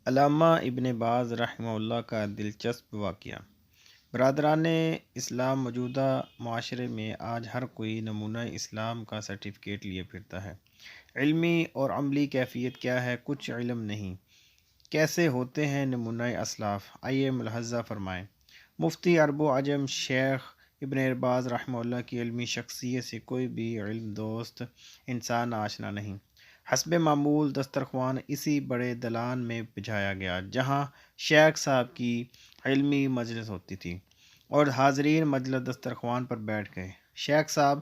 علامہ ابن باز رحمہ اللہ کا دلچسپ واقعہ۔ برادران اسلام، موجودہ معاشرے میں آج ہر کوئی نمونہ اسلام کا سرٹیفکیٹ لیے پھرتا ہے۔ علمی اور عملی کیفیت کیا ہے کچھ علم نہیں، کیسے ہوتے ہیں نمونہ اسلاف؟ آئیے ملاحظہ فرمائیں۔ مفتی عرب و عجم شیخ ابن باز رحمہ اللہ کی علمی شخصیت سے کوئی بھی علم دوست انسان آشنا نہیں۔ حسب معمول دسترخوان اسی بڑے دلان میں بچھایا گیا جہاں شیخ صاحب کی علمی مجلس ہوتی تھی، اور حاضرین مجلس دسترخوان پر بیٹھ گئے۔ شیخ صاحب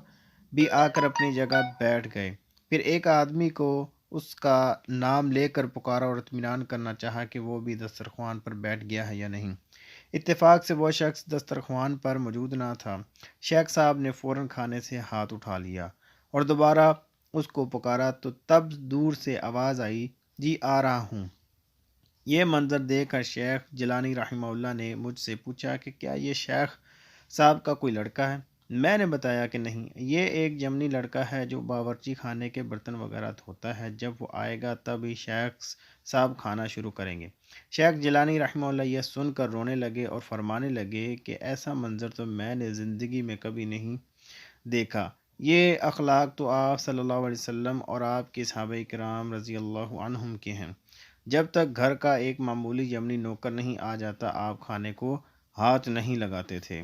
بھی آ کر اپنی جگہ بیٹھ گئے۔ پھر ایک آدمی کو اس کا نام لے کر پکارا اور اطمینان کرنا چاہا کہ وہ بھی دسترخوان پر بیٹھ گیا ہے یا نہیں۔ اتفاق سے وہ شخص دسترخوان پر موجود نہ تھا۔ شیخ صاحب نے فوراً کھانے سے ہاتھ اٹھا لیا اور دوبارہ اس کو پکارا تو تب دور سے آواز آئی، جی آ رہا ہوں۔ یہ منظر دیکھ کر شیخ جیلانی رحمہ اللہ نے مجھ سے پوچھا کہ کیا یہ شیخ صاحب کا کوئی لڑکا ہے؟ میں نے بتایا کہ نہیں، یہ ایک یمنی لڑکا ہے جو باورچی خانے کے برتن وغیرہ دھوتا ہے، جب وہ آئے گا تب ہی شیخ صاحب کھانا شروع کریں گے۔ شیخ جیلانی رحمہ اللہ یہ سن کر رونے لگے اور فرمانے لگے کہ ایسا منظر تو میں نے زندگی میں کبھی نہیں دیکھا۔ یہ اخلاق تو آپ صلی اللہ علیہ وسلم اور آپ کے صحابہ کرام رضی اللہ عنہم کے ہیں۔ جب تک گھر کا ایک معمولی یمنی نوکر نہیں آ جاتا آپ کھانے کو ہاتھ نہیں لگاتے تھے۔